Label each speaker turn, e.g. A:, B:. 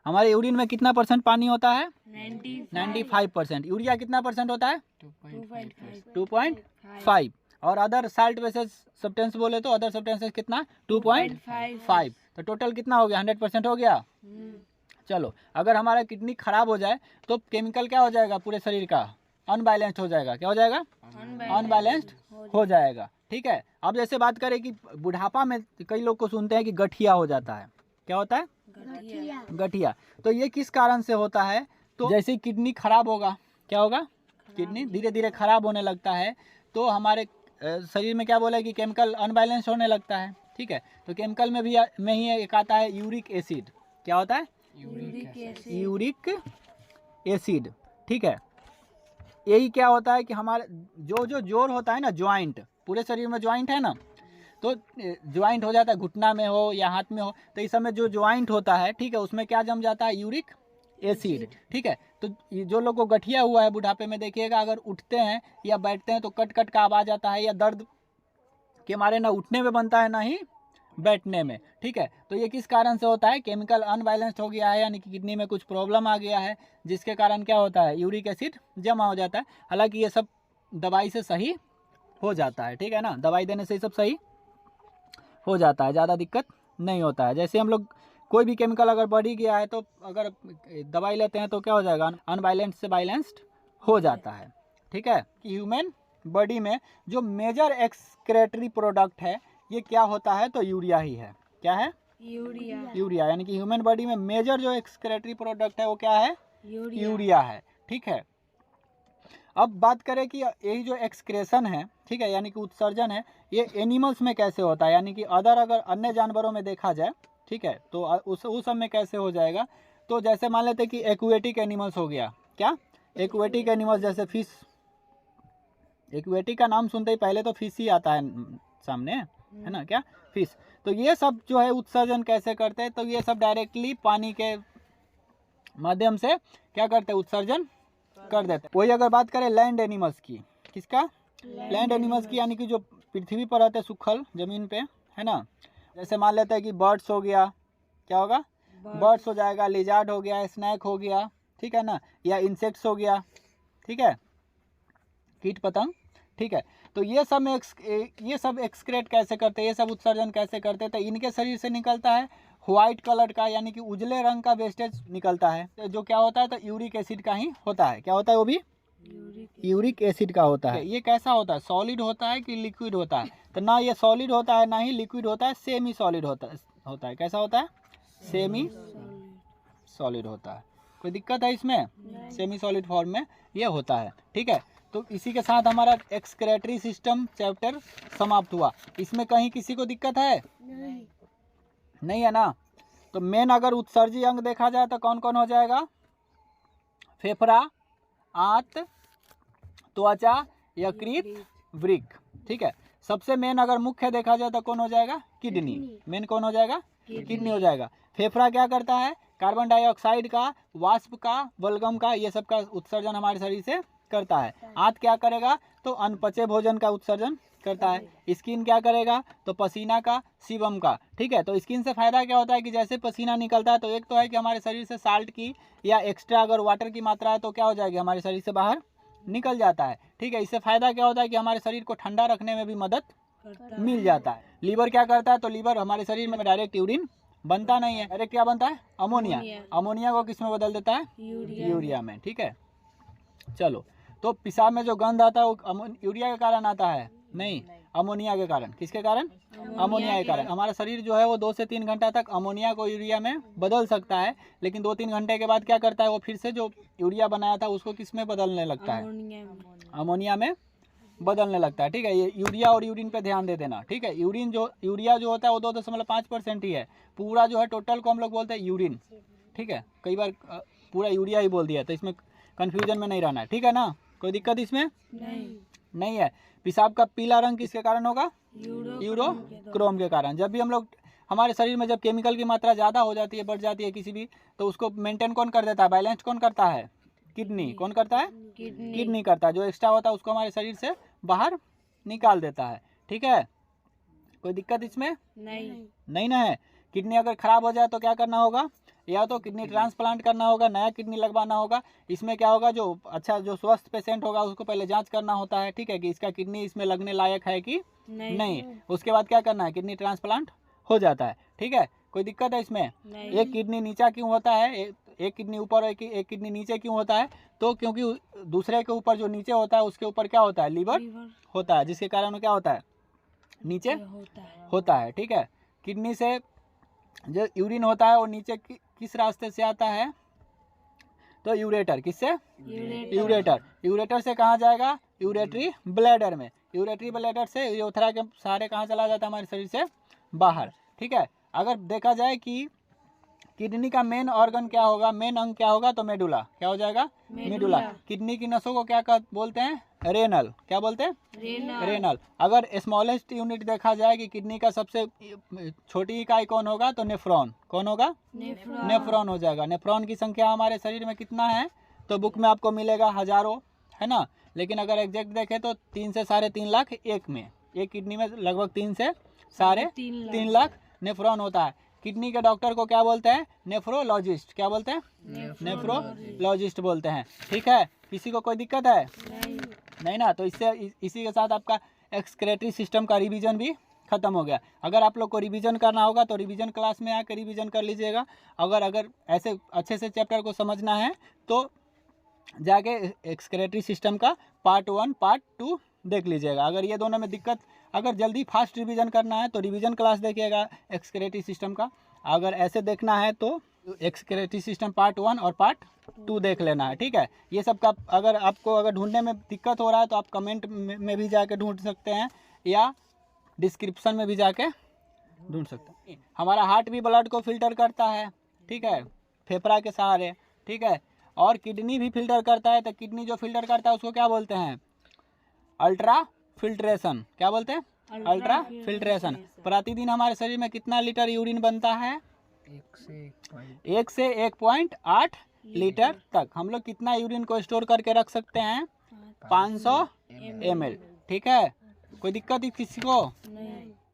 A: हमारे यूरिन में कितना परसेंट पानी होता है? 95%। यूरिया कितना परसेंट होता है? 2.5। और अदर साल्ट बेसिस सब्सटेंस बोले तो अदर सब्सटेंसेस कितना? 2.5। तो टोटल कितना हो गया? 100% हो गया। चलो, अगर हमारा किडनी खराब हो जाए तो केमिकल क्या हो जाएगा? पूरे शरीर का अनबैलेंस्ड हो जाएगा। क्या हो जाएगा? अनबैलेंस्ड हो जाएगा। ठीक है। अब जैसे बात करें कि बुढ़ापा में कई लोग को सुनते हैं कि गठिया हो जाता है। क्या होता है? गठिया। तो ये किस कारण से होता है? तो जैसे किडनी खराब होगा, क्या होगा? किडनी धीरे धीरे खराब होने लगता है तो हमारे शरीर में क्या बोला है कि केमिकल अनबैलेंस होने लगता है। ठीक है। तो केमिकल में ही एक आता है यूरिक एसिड। क्या होता है? Uric acid. ठीक है। यही क्या होता है कि हमारे जो जोड़ होता है ना, ज्वाइंट, पूरे शरीर में ज्वाइंट है ना, तो ज्वाइंट हो जाता है, घुटना में हो या हाथ में हो, तो इस समय जो ज्वाइंट होता है, ठीक है, उसमें क्या जम जाता है? Uric acid. ठीक है। तो जो लोग को गठिया हुआ है बुढ़ापे में, देखिएगा अगर उठते हैं या बैठते हैं तो कट कट का आवाज़ आता है, या दर्द के मारे ना उठने में बनता है ना ही बैठने में। ठीक है। तो ये किस कारण से होता है? केमिकल अनबैलेंस्ड हो गया है, यानी कि किडनी में कुछ प्रॉब्लम आ गया है, जिसके कारण क्या होता है? यूरिक एसिड जमा हो जाता है। हालांकि ये सब दवाई से सही हो जाता है। ठीक है ना, दवाई देने से ये सब सही हो जाता है, ज़्यादा दिक्कत नहीं होता है। जैसे हम लोग कोई भी केमिकल अगर बढ़ ही गया है तो अगर दवाई लेते हैं तो क्या हो जाएगा? अनबैलेंस्ड से बैलेंस्ड हो जाता है। ठीक है। कि ह्यूमन बॉडी में जो मेजर एक्सक्रेटरी प्रोडक्ट है ये क्या होता है? तो यूरिया ही है। क्या है? यूरिया। यानी कि ह्यूमन बॉडी में मेजर जो एक्सक्रेटरी प्रोडक्ट है वो क्या है? यूरिया है। ठीक है। अब बात करें कि यही जो एक्सक्रेशन है, ठीक है, यानी कि उत्सर्जन है, ये एनिमल्स में कैसे होता है, यानी कि अगर अन्य जानवरों में देखा जाए, ठीक है, तो उस सब में कैसे हो जाएगा? तो जैसे मान लेते हैं कि एक्वेटिक एनिमल्स हो गया। क्या? एक्वेटिक एनिमल्स जैसे फिश। एक्वेटिक का नाम सुनते ही पहले तो फिश ही आता है सामने, है ना? क्या? फिश। तो ये सब जो है उत्सर्जन कैसे करते हैं? तो ये सब डायरेक्टली पानी के माध्यम से क्या करते हैं? उत्सर्जन कर देते हैं। वही अगर बात करें लैंड एनिमल्स की, किसका? लैंड एनिमल्स की, यानी कि जो पृथ्वी पर रहते हैं, सुखल जमीन पे, है ना? जैसे मान लेते हैं कि बर्ड्स हो गया। क्या होगा? बर्ड्स हो जाएगा, लिजार्ड हो गया, स्नैक हो गया, ठीक है ना, या इंसेक्ट्स हो गया। ठीक है, कीट पतंग। ठीक है। तो ये सब एक्सक्रेट कैसे करते हैं? ये सब उत्सर्जन कैसे करते हैं? तो इनके शरीर से निकलता है व्हाइट कलर का, यानी कि उजले रंग का वेस्टेज निकलता है, तो जो क्या होता है? तो यूरिक एसिड का ही होता है। क्या होता है? वो भी यूरिक एसिड का होता है। ये कैसा होता है? सॉलिड होता है कि लिक्विड होता है? तो ना ये सॉलिड होता है ना ही लिक्विड होता है, सेमी सॉलिड होता है। कैसा होता है? सेमी सॉलिड होता है। कोई दिक्कत है इसमें? सेमी सॉलिड फॉर्म में ये होता है। ठीक है। तो इसी के साथ हमारा एक्सक्रेटरी सिस्टम चैप्टर समाप्त हुआ। इसमें कहीं किसी को दिक्कत है? नहीं है ना? तो मेन अगर उत्सर्जी अंग देखा जाए तो कौन कौन हो जाएगा? फेफड़ा, आंत, त्वचा, यकृत, वृक्क। ठीक है। सबसे मेन अगर मुख्य देखा जाए तो कौन हो जाएगा? किडनी। मेन कौन हो जाएगा? किडनी हो जाएगा। फेफड़ा क्या करता है? कार्बन डाइऑक्साइड का, वाष्प का, बलगम का, ये सब का उत्सर्जन हमारे शरीर से करता है। आंत क्या करेगा? तो अनपचे भोजन का उत्सर्जन करता है। स्किन क्या करेगा? तो पसीना का, सीबम का। ठीक है। तो स्किन से फायदा क्या होता है कि जैसे पसीना निकलता है तो एक तो है कि हमारे शरीर से साल्ट की या एक्स्ट्रा अगर वाटर की मात्रा है तो क्या हो जाएगी? हमारे शरीर से बाहर निकल जाता है। ठीक है। इससे फायदा क्या होता है कि हमारे शरीर को ठंडा रखने में भी मदद मिल जाता है। लीवर क्या करता है? तो लीवर हमारे शरीर में डायरेक्ट यूरिन बनता नहीं है, डायरेक्ट क्या बनता है? अमोनिया। अमोनिया को किस में बदल देता है? यूरिया में। ठीक है। चलो, तो पेशाब में जो गंध आता है वो यूरिया के कारण आता है? नहीं, अमोनिया के कारण। किसके कारण? अमोनिया के कारण। हमारा शरीर जो है वो 2 से 3 घंटा तक अमोनिया को यूरिया में बदल सकता है, लेकिन 2-3 घंटे के बाद क्या करता है? वो फिर से जो यूरिया बनाया था उसको किस में बदलने लगता है? अमोनिया में बदलने लगता है। ठीक है। ये यूरिया और यूरिन पे ध्यान दे देना। ठीक है। यूरिया जो होता है वो 2.5% ही है। पूरा जो है टोटल को हम लोग बोलते हैं यूरिन। ठीक है। कई बार पूरा यूरिया ही बोल दिया, तो इसमें कंफ्यूजन में नहीं रहना है। ठीक है ना? कोई दिक्कत इसमें नहीं है। पेशाब का पीला रंग किसके कारण होगा? यूरोक्रोम के कारण। जब भी हम लोग हमारे शरीर में जब केमिकल की मात्रा ज़्यादा हो जाती है, बढ़ जाती है किसी भी, तो उसको मेंटेन कौन कर देता है? बैलेंस कौन करता है? किडनी। कौन करता है? किडनी करता है। जो एक्स्ट्रा होता है उसको हमारे शरीर से बाहर निकाल देता है। ठीक है। कोई दिक्कत इसमें नहीं ना है? किडनी अगर खराब हो जाए तो क्या करना होगा? या तो किडनी ट्रांसप्लांट करना होगा, नया किडनी लगवाना होगा। इसमें क्या होगा, जो अच्छा जो स्वस्थ पेशेंट होगा उसको पहले जांच करना होता है, ठीक है, कि इसका किडनी इसमें लगने लायक है कि नहीं। उसके बाद क्या करना है, किडनी ट्रांसप्लांट हो जाता है, ठीक है। कोई दिक्कत है इसमें? एक किडनी नीचा क्यों होता है, एक किडनी ऊपर और एक किडनी नीचे क्यों होता है? तो क्योंकि दूसरे के ऊपर जो नीचे होता है उसके ऊपर क्या होता है, लीवर होता है, जिसके कारण क्या होता है, नीचे होता है, ठीक है। किडनी से जो यूरिन होता है वो नीचे किस रास्ते से आता है, तो यूरेटर, किससे? यूरेटर से कहाँ जाएगा, यूरेटरी ब्लैडर में। यूरेटरी ब्लैडर से यूरेथ्रा के सारे कहाँ चला जाता है, हमारे शरीर से बाहर, ठीक है। अगर देखा जाए कि किडनी का मेन ऑर्गन क्या होगा, मेन अंग क्या होगा, तो मेडुला, क्या हो जाएगा, मेडुला। किडनी की नसों को क्या बोलते हैं, रेनल, क्या बोलते हैं, रेनल। अगर स्मॉलेस्ट यूनिट देखा जाए कि किडनी का सबसे छोटी इकाई कौन होगा, तो नेफ्रॉन, कौन होगा, नेफ्रॉन हो जाएगा। नेफ्रॉन की संख्या हमारे शरीर में कितना है, तो बुक में आपको मिलेगा हजारों, है ना, लेकिन अगर एग्जैक्ट देखें तो 3 से 3.5 लाख एक में, एक किडनी में लगभग 3 से 3.5 लाख नेफ्रॉन होता है। किडनी के डॉक्टर को क्या बोलते हैं, नेफ्रोलॉजिस्ट, क्या बोलते हैं, नेफ्रोलॉजिस्ट बोलते हैं, ठीक है। किसी को कोई दिक्कत है? नहीं ना। तो इससे इसी के साथ आपका एक्सक्रेटरी सिस्टम का रिवीजन भी खत्म हो गया। अगर आप लोग को रिवीजन करना होगा तो रिवीजन क्लास में आकर रिवीजन कर लीजिएगा। अगर ऐसे अच्छे से चैप्टर को समझना है तो जाके एक्सक्रेटरी सिस्टम का पार्ट 1 पार्ट 2 देख लीजिएगा। अगर ये दोनों में दिक्कत, अगर जल्दी फास्ट रिवीजन करना है तो रिवीजन क्लास देखिएगा एक्सक्रेटरी सिस्टम का। अगर ऐसे देखना है तो एक्सक्रेटरी सिस्टम पार्ट 1 और पार्ट 2 देख लेना है, ठीक है। ये सब का अगर आपको ढूंढने में दिक्कत हो रहा है तो आप कमेंट में भी जाके ढूंढ सकते हैं या डिस्क्रिप्शन में भी जाके ढूंढ सकते हैं। हमारा हार्ट भी ब्लड को फिल्टर करता है, ठीक है, फेफड़ा के सहारे, ठीक है। और किडनी भी फिल्टर करता है। तो किडनी जो फिल्टर करता है उसको क्या बोलते हैं, अल्ट्रा फिल्ट्रेशन, क्या बोलते हैं, अल्ट्रा फिल्ट्रेशन। प्रतिदिन हमारे शरीर में कितना लीटर यूरिन बनता है, 1 से 1.8 लीटर तक। हम लोग कितना यूरिन को स्टोर करके रख सकते हैं, 500 ml, ठीक है। कोई दिक्कत किसी को?